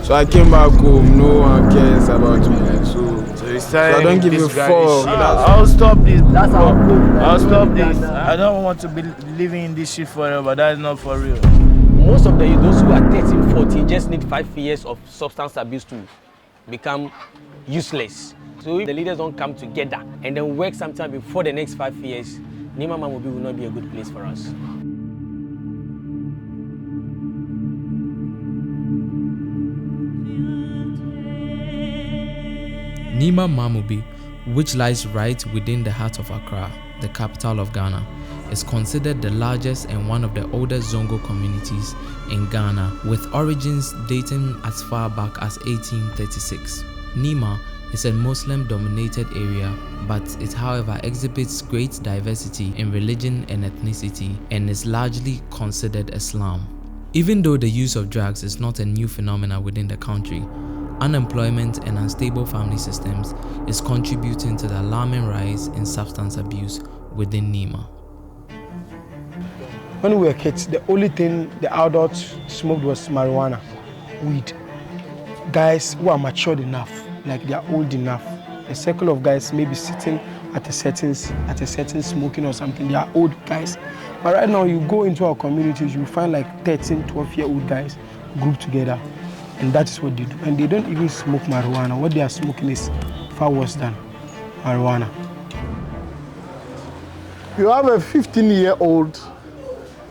So I came back home, no one cares about me. So I don't give a fuck. I'll stop this. That's how I'll stop this. I don't want to be living in this shit forever. That's not for real. Most of those who are 13, 14 just need 5 years of substance abuse to become useless. So if the leaders don't come together and then work sometime before the next 5 years, Nima Mamobi will not be a good place for us. Nima Mamobi, which lies right within the heart of Accra, the capital of Ghana, is considered the largest and one of the oldest Zongo communities in Ghana, with origins dating as far back as 1836. Nima is a Muslim-dominated area, but it however exhibits great diversity in religion and ethnicity and is largely considered Islam. Even though the use of drugs is not a new phenomenon within the country, unemployment and unstable family systems is contributing to the alarming rise in substance abuse within Nima. When we were kids, the only thing the adults smoked was marijuana, weed. Guys who are matured enough, like they are old enough. A circle of guys maybe sitting at a certain smoking or something. They are old guys. But right now, you go into our communities, you find like 13, 12-year-old guys grouped together. And that is what they do. And they don't even smoke marijuana. What they are smoking is far worse than marijuana. You have a 15-year-old,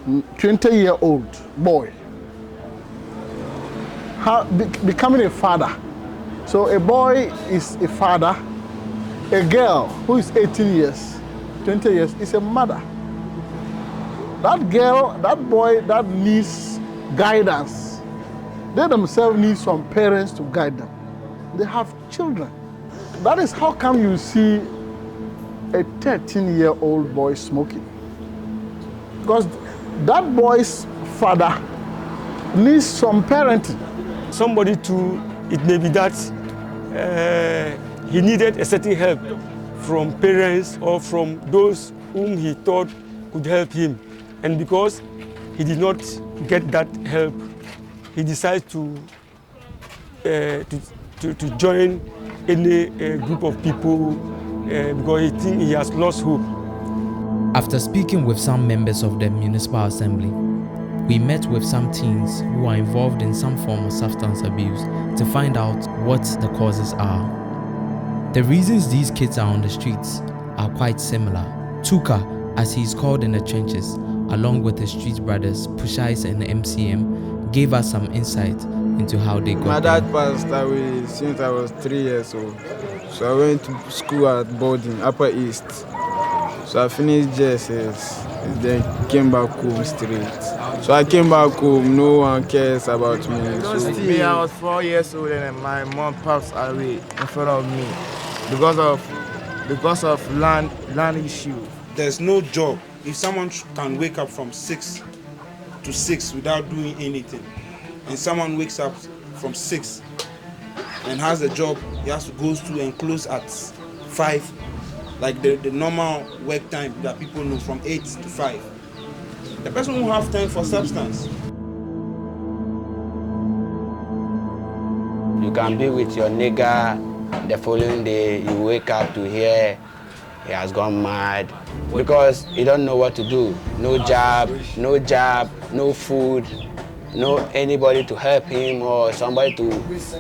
20-year-old boy becoming a father. So a boy is a father. A girl who is 18 years, 20 years is a mother. That girl, that boy, that needs guidance. They themselves need some parents to guide them. They have children. That is how come you see a 13-year-old boy smoking. Because that boy's father needs some parenting. Somebody too, it may be that he needed a certain help from parents or from those whom he thought could help him. And because he did not get that help, he decided to join any group of people because he thinks he has lost hope. After speaking with some members of the municipal assembly, we met with some teens who are involved in some form of substance abuse to find out what the causes are. The reasons these kids are on the streets are quite similar. Tuka, as he is called in the trenches, along with his street brothers Pushais and MCM, gave us some insight into how they got My dad passed away since I was 3 years old. So I went to school at boarding, Upper East. So I finished JSS, then came back home straight. So I came back home, no one cares about me. So Me, I was 4 years old and my mom passed away in front of me because of land issue. There's no job. If someone can wake up from 6 to 6 without doing anything, and someone wakes up from 6 and has a job, he has to go to and close at 5, like the normal work time that people know, from 8 to 5. The person won't have time for substance. You can be with your nigga, the following day you wake up to hear he has gone mad because you don't know what to do. No job, no food, no anybody to help him or somebody to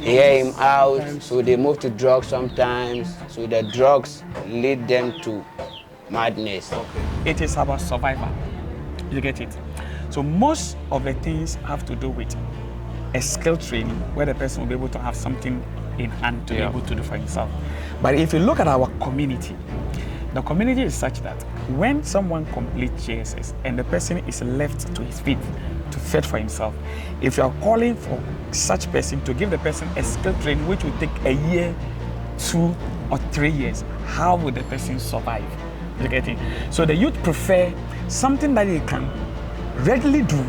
hear him out. So they move to drugs sometimes. So the drugs lead them to madness. It is about survival. You get it? So most of the things have to do with a skill training where the person will be able to have something in hand to be able to do for himself. But if you look at our community, the community is such that when someone completes JSS and the person is left to his feet to fend for himself, if you are calling for such person to give the person a skill training which will take a year, 2 or 3 years, how will the person survive? You get it? So the youth prefer something that they can readily do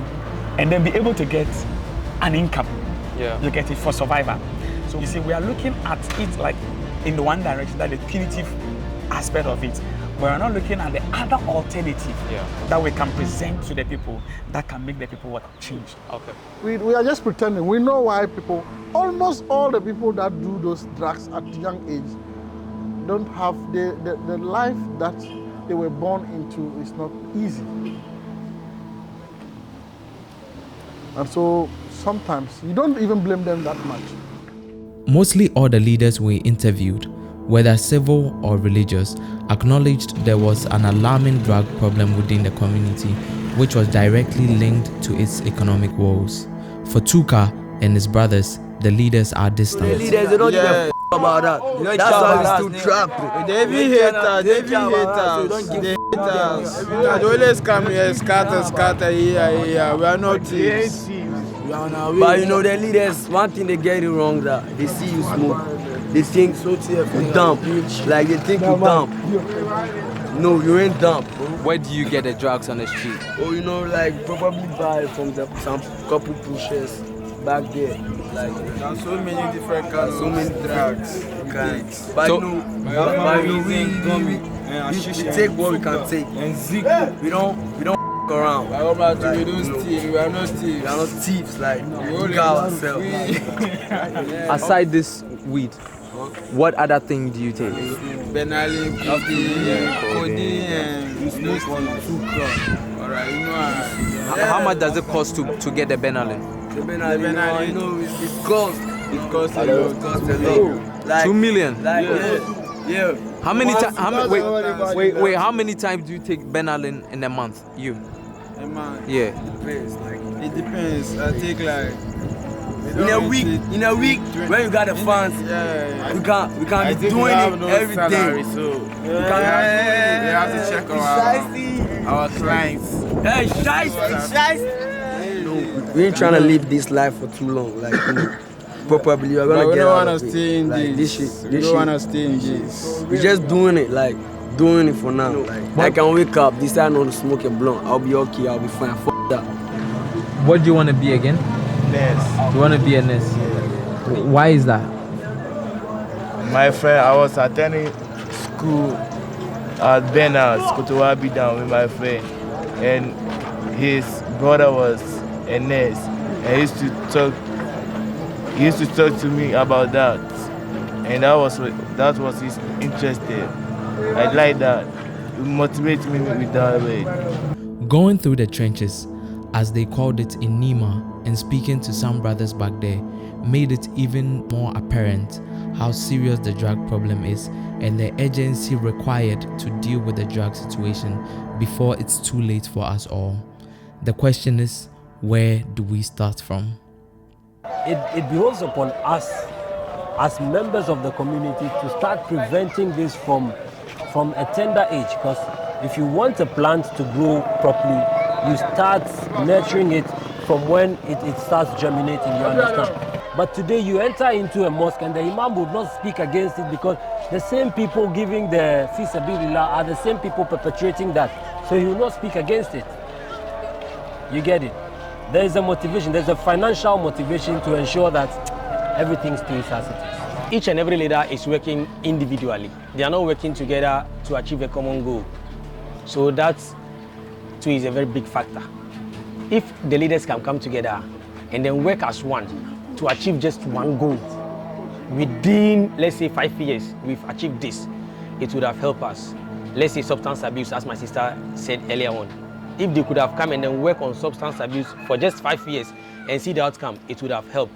and then be able to get an income. You get it, for survival. So you see, we are looking at it like in the one direction, that the punitive aspect of it. but we're not looking at the other alternative that we can present to the people that can make the people change. Okay. We are just pretending. We know why people, almost all the people that do those drugs at young age, don't have the life that they were born into is not easy. And so sometimes you don't even blame them that much. Mostly all the leaders we interviewed, whether civil or religious, acknowledged there was an alarming drug problem within the community, which was directly linked to its economic woes. For Tuka and his brothers, the leaders are distant. The leaders, they don't give a about that. That's why we still trapped. They be haters, they always come here, scatter here. We are not thieves. But you know the leaders, one thing they get it wrong that they see you smoke. They think you dump. Like they think you dump. No, you ain't dump. Where do you get the drugs on the street? Oh, you know, like probably buy from some couple pushers back there. Like there's so many different kinds, so many drugs. But so, no, we take what we can take. We don't around. We don't steal. We are not thieves. We are not thieves. Like we got ourselves. Aside this weed, what other thing do you take? Benali, codeine, and alright, you know. How much does it cost to get the Benalin? The Benalin, you know, it costs. It costs a lot. Like, 2 million. Like, yeah. How many times? Wait. How many times do you take Benalin in a month? You? A month. Yeah. It depends. I take like. In a week, when you got the funds, we can't be doing it every day. So we have to check our clients. Hey, shiesty. No, we ain't trying to live this life for too long. Like, you know, probably you're gonna get out of it. We don't wanna stay in this. We're just doing it, like doing it for now. Like, I can wake up, decide not to smoke a blunt. I'll be okay. I'll be fine. F that. What do you want to be again? Nurse. You want to be a nurse? Why is that? My friend, I was attending school at Benaz, Kotowabi down with my friend, and his brother was a nurse, and he used to talk to me about that, and that was his interest there. I like that. It motivates me with that way. Going through the trenches, as they called it in Nima, and speaking to some brothers back there made it even more apparent how serious the drug problem is and the urgency required to deal with the drug situation before it's too late for us all. The question is, where do we start from? It behoves upon us as members of the community to start preventing this from a tender age, because if you want a plant to grow properly, you start nurturing it from when it starts germinating, you understand? But today you enter into a mosque and the imam would not speak against it because the same people giving the fi sabilillah are the same people perpetrating that. So he will not speak against it. You get it? There is a motivation, there's a financial motivation to ensure that everything stays as it is. Each and every leader is working individually. They are not working together to achieve a common goal. So that too is a very big factor. If the leaders can come together and then work as one to achieve just one goal, within, let's say, 5 years, we've achieved this, it would have helped us. Let's say substance abuse, as my sister said earlier on. If they could have come and then work on substance abuse for just 5 years and see the outcome, it would have helped.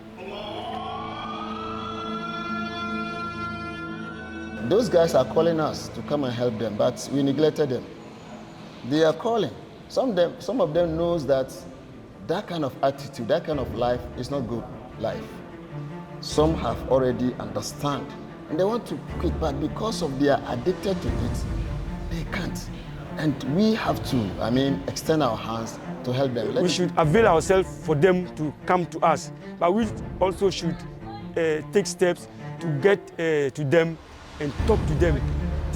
Those guys are calling us to come and help them, but we neglected them. They are calling. Some of them knows that kind of attitude, that kind of life is not good life. Some have already understand and they want to quit, but because of they are addicted to it, they can't. And we have to, extend our hands to help them. We should avail ourselves for them to come to us, but we also should take steps to get to them and talk to them.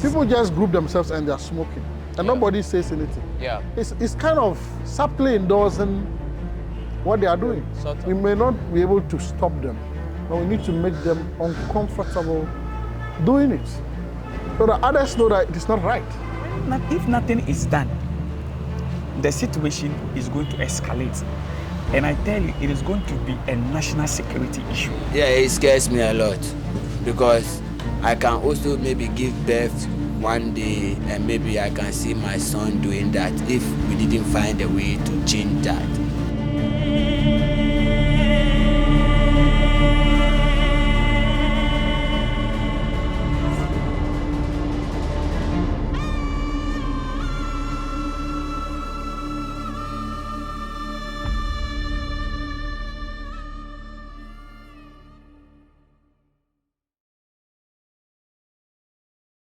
People just group themselves and they're smoking, and nobody says anything. Yeah. It's kind of subtly endorsing what they are doing. We may not be able to stop them, but we need to make them uncomfortable doing it, so that others know that it is not right. if nothing is done, the situation is going to escalate. And I tell you, it is going to be a national security issue. Yeah, it scares me a lot because I can also maybe give birth one day and maybe I can see my son doing that if we didn't find a way to change that.